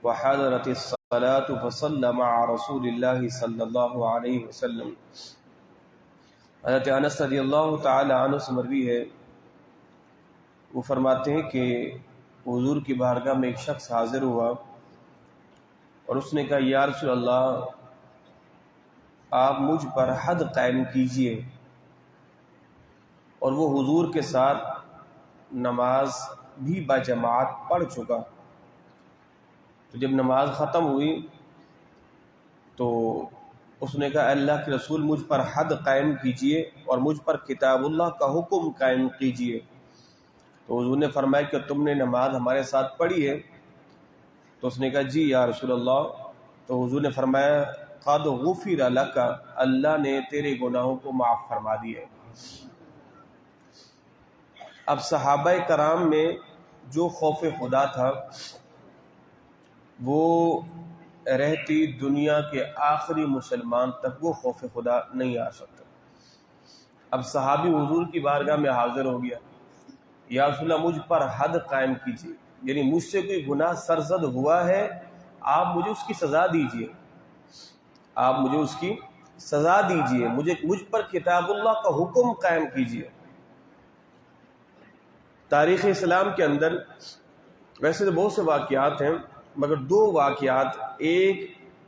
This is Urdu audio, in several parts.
وحضرت الصلاة فصلى مع رسول اللہ صلی اللہ علیہ وسلم۔ حضرت انس رضی اللہ تعالی عنہ سے مروی ہے، وہ فرماتے ہیں کہ حضور کی بارگاہ میں ایک شخص حاضر ہوا اور اس نے کہا یا رسول اللہ، آپ مجھ پر حد قائم کیجئے۔ اور وہ حضور کے ساتھ نماز بھی باجماعت پڑھ چکا۔ تو جب نماز ختم ہوئی تو اس نے کہا اللہ کے رسول، مجھ پر حد قائم کیجئے اور مجھ پر کتاب اللہ کا حکم قائم کیجئے۔ تو حضور نے فرمایا کہ تم نے نماز ہمارے ساتھ پڑھی ہے؟ تو اس نے کہا جی یا رسول اللہ۔ تو حضور نے فرمایا قد غفر لک، اللہ نے تیرے گناہوں کو معاف فرما دیا ہے۔ اب صحابہ کرام میں جو خوف خدا تھا وہ رہتی دنیا کے آخری مسلمان تک وہ خوف خدا نہیں آ سکتا۔ اب صحابی حضور کی بارگاہ میں حاضر ہو گیا، یا رسول اللہ مجھ پر حد قائم کیجیے، یعنی مجھ سے کوئی گناہ سرزد ہوا ہے، آپ مجھے اس کی سزا دیجیے، آپ مجھے اس کی سزا دیجیے، مجھ پر کتاب اللہ کا حکم قائم کیجیے۔ تاریخ اسلام کے اندر ویسے تو بہت سے واقعات ہیں، مگر دو واقعات، ایک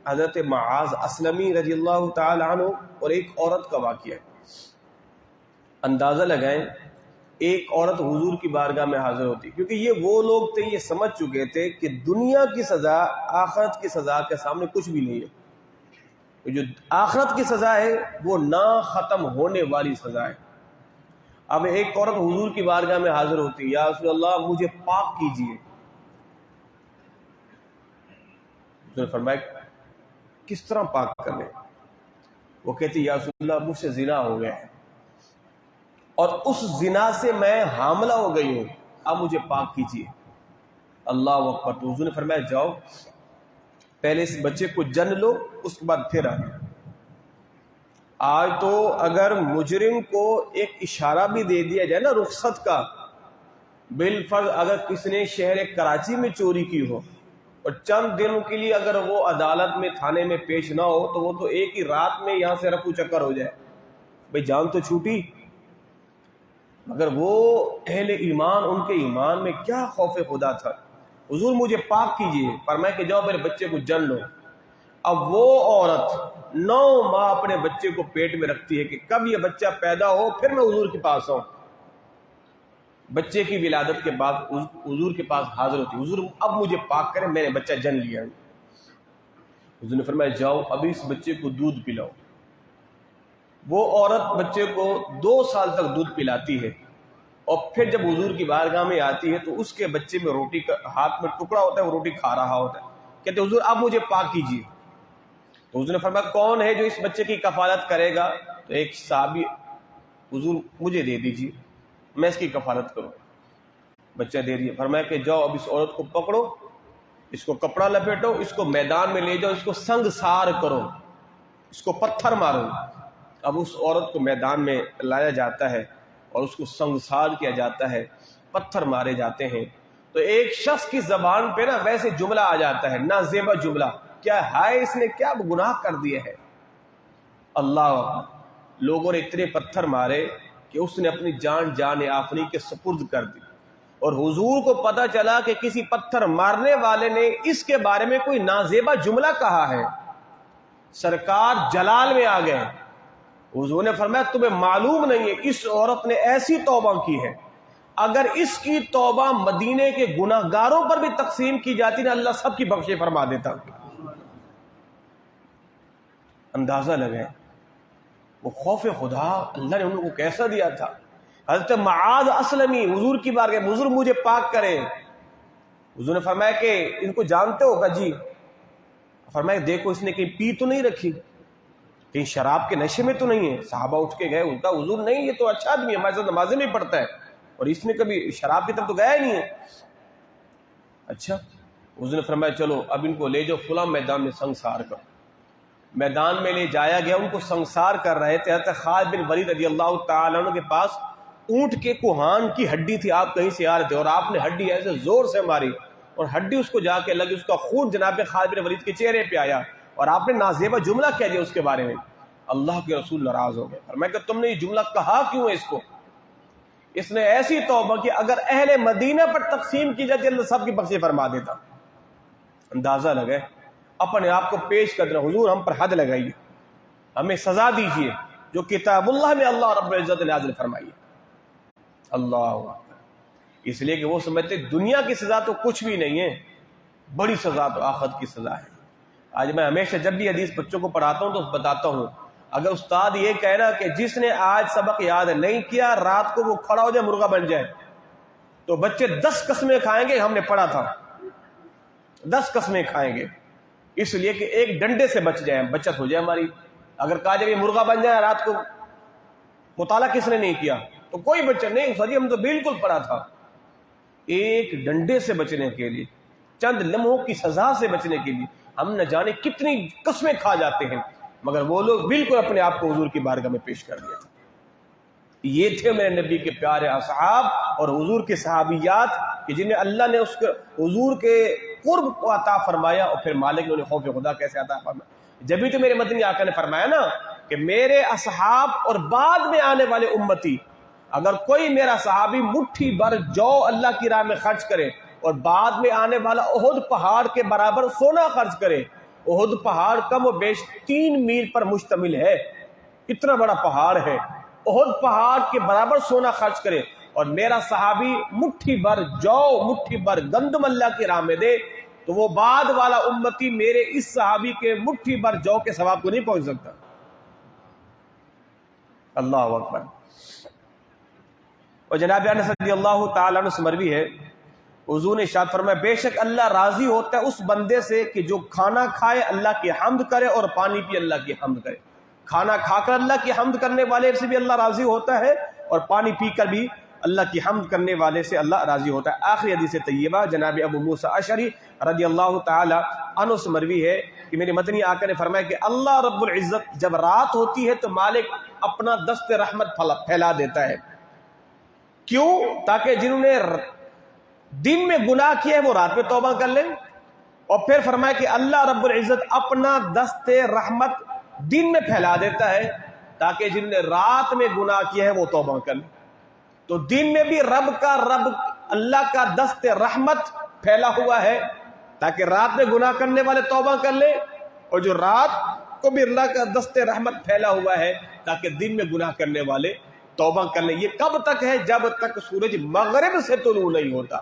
حضرت معاذ اسلمی رضی اللہ تعالی عنہ اور ایک عورت کا واقعہ ہے۔ اندازہ لگائیں، ایک عورت حضور کی بارگاہ میں حاضر ہوتی، کیونکہ یہ وہ لوگ تھے، یہ سمجھ چکے تھے کہ دنیا کی سزا آخرت کی سزا کے سامنے کچھ بھی نہیں ہے۔ جو آخرت کی سزا ہے وہ نہ ختم ہونے والی سزا ہے۔ اب ایک عورت حضور کی بارگاہ میں حاضر ہوتی، یا رسول اللہ مجھے پاک کیجیے۔ حضور نے فرمایا کس طرح پاک کرنے؟ وہ کہتی یا رسول اللہ مجھ سے زنا ہو گیا ہے اور اس زنا سے میں حاملہ ہو گئی ہوں، اب مجھے پاک کیجیے۔ اللہ اکبر۔ تو حضور نے فرمایا جاؤ پہلے اس بچے کو جن لو، اس کے بعد پھر آنا۔ آج تو اگر مجرم کو ایک اشارہ بھی دے دیا جائے نا رخصت کا، بالفرض اگر کس نے شہر کراچی میں چوری کی ہو اور چند دنوں کے لیے اگر وہ عدالت میں تھانے میں پیش نہ ہو تو وہ تو ایک ہی رات میں یہاں سے رفو چکر ہو جائے، بھئی جان تو چھوٹی۔ مگر وہ اہل ایمان، ان کے ایمان میں کیا خوف خدا تھا۔ حضور مجھے پاک کیجئے، فرمایا کہ جاؤ میرے بچے کو جن لو۔ اب وہ عورت 9 ماہ اپنے بچے کو پیٹ میں رکھتی ہے کہ کب یہ بچہ پیدا ہو پھر میں حضور کے پاس آؤں۔ بچے کی ولادت کے بعد حضور کے پاس حاضر ہوتی، حضور اب مجھے پاک کریں، میں نے بچہ جن لیا۔ حضور نے فرمایا جاؤ ابھی اس بچے کو دودھ پلاؤ۔ وہ عورت بچے کو 2 سال تک دودھ پلاتی ہے اور پھر جب حضور کی بارگاہ میں آتی ہے تو اس کے بچے میں روٹی کا ہاتھ میں ٹکڑا ہوتا ہے، وہ روٹی کھا رہا ہوتا ہے، کہتے حضور اب مجھے پاک کیجیے۔ تو حضور نے فرمایا کون ہے جو اس بچے کی کفالت کرے گا؟ تو ایک صحابی، حضور مجھے دے دیجیے، میں اس کی کفالت کروں۔ بچہ دے دیا، فرمایا کہ جاؤ اب اس عورت کو پکڑو، اس کو کپڑا لپیٹو، اس کو میدان میں لے جاؤ، اس کو سنگسار کرو، اس کو پتھر مارو۔ اب اس عورت کو میدان میں لایا جاتا ہے اور اس کو سنگسار کیا جاتا ہے، پتھر مارے جاتے ہیں۔ تو ایک شخص کی زبان پہ نا ویسے جملہ آ جاتا ہے، نازیبا جملہ، کیا ہے اس نے کیا گناہ کر دیے ہے۔ اللہ اکبر۔ لوگوں نے اتنے پتھر مارے کہ اس نے اپنی جان آفنی کے سپرد کر دی، اور حضور کو پتا چلا کہ کسی پتھر مارنے والے نے اس کے بارے میں کوئی نازیبا جملہ کہا ہے۔ سرکار جلال میں آ گئے۔ حضور نے فرمایا تمہیں معلوم نہیں ہے اس عورت نے ایسی توبہ کی ہے، اگر اس کی توبہ مدینے کے گناہ گاروں پر بھی تقسیم کی جاتی نا اللہ سب کی بخشے فرما دیتا۔ اندازہ لگائیں وہ خوف خدا اللہ نے ان کو کیسا دیا تھا۔ حضرت معاذ اسلمی حضور کی بارگاہ میں، حضور مجھے پاک کریں۔ حضور نے فرمایا کہ ان کو جانتے ہو؟ جی۔ فرمایا دیکھو اس نے کہیں پی تو نہیں رکھی، کہیں شراب کے نشے میں تو نہیں ہے؟ صحابہ اٹھ کے گئے، ان کا حضور نہیں یہ تو اچھا آدمی ہے، ہمارے ساتھ نمازیں بھی پڑھتا ہے اور اس نے کبھی شراب کی طرف تو گیا ہی نہیں ہے۔ اچھا۔ حضور نے فرمایا چلو اب ان کو لے جاؤ فلاں میدان میں سنگسار کرو۔ میدان میں لے جایا گیا، ان کو سنگسار کر رہے تھے۔ حضرت خالد بن ولید رضی اللہ تعالیٰ عنہ کے پاس اونٹ کے کوہان کی ہڈی تھی، آپ کہیں سے آ رہے تھے اور آپ نے ہڈی ایسے زور سے ماری اور ہڈی اس کو جا کے لگی، اس کا خون جناب خالد بن ولید کے چہرے پہ آیا، اور آپ نے نازیبہ جملہ کہہ دیا اس کے بارے میں۔ اللہ کے رسول ناراض ہو گئے، فرمایا کہ تم نے یہ جملہ کہا کیوں ہے اس کو؟ اس نے ایسی توبہ کہ اگر اہل مدینہ پر تقسیم کی جاتی اللہ سب کی بخشی فرما دیتا۔ اندازہ لگے، اپنے آپ کو پیش کر دیا، حضور ہم پر حد لگائیے، ہمیں سزا دیجیے جو کتاب اللہ میں اللہ رب العزت نے نازل فرمائی ہے۔ اللہ اکبر۔ اس لیے کہ وہ سمجھتے دنیا کی سزا تو کچھ بھی نہیں ہے، بڑی سزا تو آخرت کی سزا ہے۔ آج میں ہمیشہ جب بھی حدیث بچوں کو پڑھاتا ہوں تو بتاتا ہوں، اگر استاد یہ کہنا کہ جس نے آج سبق یاد نہیں کیا رات کو وہ کھڑا ہو جائے مرغا بن جائے، تو بچے 10 قسمیں کھائیں گے ہم نے پڑھا تھا، 10 قسمیں کھائیں گے، اس لیے کہ ایک ڈنڈے سے بچ جائے، بچت ہو جائے ہماری۔ اگر کہا جب یہ مرغا بن جائے رات کو، مطالعہ کس نے نہیں کیا تو کوئی بچہ نہیں، سر ہم تو بالکل پڑھا تھا۔ ایک ڈنڈے سے بچنے کے لیے، چند لمحوں کی سزا سے بچنے کے لیے ہم نہ جانے کتنی قسمیں کھا جاتے ہیں، مگر وہ لوگ بالکل اپنے آپ کو حضور کی بارگاہ میں پیش کر دیا تھا۔ یہ تھے میرے نبی کے پیارے اصحاب اور حضور کے صحابیات کہ جنہیں اللہ نے اس حضور کے قرب کو عطا فرمایا، اور پھر مالک نے انہیں خوف خدا کیسے عطا فرمایا۔ جبھی تو میرے مدنی آقا نے فرمایا نا کہ میرے اصحاب اور بعد میں آنے والے امتی، اگر کوئی میرا صحابی مٹھی بھر جو اللہ کی راہ میں خرچ کرے اور بعد میں آنے والا احد پہاڑ کے برابر سونا خرچ کرے، احد پہاڑ کم و بیش 3 میل پر مشتمل ہے، اتنا بڑا پہاڑ ہے، احد پہاڑ کے برابر سونا خرچ کرے اور میرا صحابی مٹھی بھر جو مٹھی بھر گندم اللہ کی راہ میں دے، تو وہ بعد والا امتی میرے اس صحابی کے مٹھی بھر جو کے ثواب کو نہیں پہنچ سکتا۔ اللہ اکبر۔ اور جناب انس رضی اللہ تعالیٰ عنہ سے مروی ہے، حضور نے ارشاد فرمایا بے شک اللہ راضی ہوتا ہے اس بندے سے کہ جو کھانا کھائے اللہ کی حمد کرے اور پانی پی اللہ کی حمد کرے۔ کھانا کھا کر اللہ کی حمد کرنے والے سے بھی اللہ راضی ہوتا ہے، اور پانی پی کر بھی اللہ کی حمد کرنے والے سے اللہ راضی ہوتا ہے۔ آخری حدیث طیبہ جناب ابو موسیٰ اشعری رضی اللہ تعالی عنہ سے مروی ہے کہ میرے مدنی آقا نے فرمایا کہ اللہ رب العزت جب رات ہوتی ہے تو مالک اپنا دست رحمت پھیلا دیتا ہے۔ کیوں؟ تاکہ جنہوں نے دن میں گناہ کیا ہے وہ رات میں توبہ کر لیں، اور پھر فرمایا کہ اللہ رب العزت اپنا دست رحمت دن میں پھیلا دیتا ہے تاکہ جنہوں نے رات میں گناہ کیا ہے وہ توبہ کر لیں۔ تو دن میں بھی رب اللہ کا دست رحمت پھیلا ہوا ہے تاکہ رات میں گناہ کرنے والے توبہ کر لیں، اور جو رات کو بھی اللہ کا دست رحمت پھیلا ہوا ہے تاکہ دن میں گناہ کرنے والے توبہ کر لیں۔ یہ کب تک ہے؟ جب تک سورج مغرب سے طلوع نہیں ہوتا۔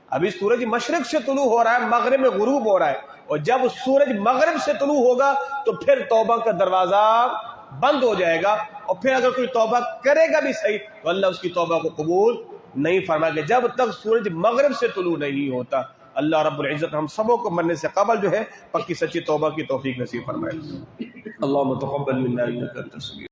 ابھی سورج مشرق سے طلوع ہو رہا ہے، مغرب میں غروب ہو رہا ہے، اور جب سورج مغرب سے طلوع ہوگا تو پھر توبہ کا دروازہ بند ہو جائے گا، اور پھر اگر کوئی توبہ کرے گا بھی صحیح تو اللہ اس کی توبہ کو قبول نہیں فرمائے گا جب تک سورج مغرب سے طلوع نہیں ہوتا۔ اللہ رب العزت ہم سبوں کو مرنے سے قبل جو ہے پکی سچی توبہ کی توفیق نصیب فرمائے۔ اللہم تقبل منا انک انت السمیع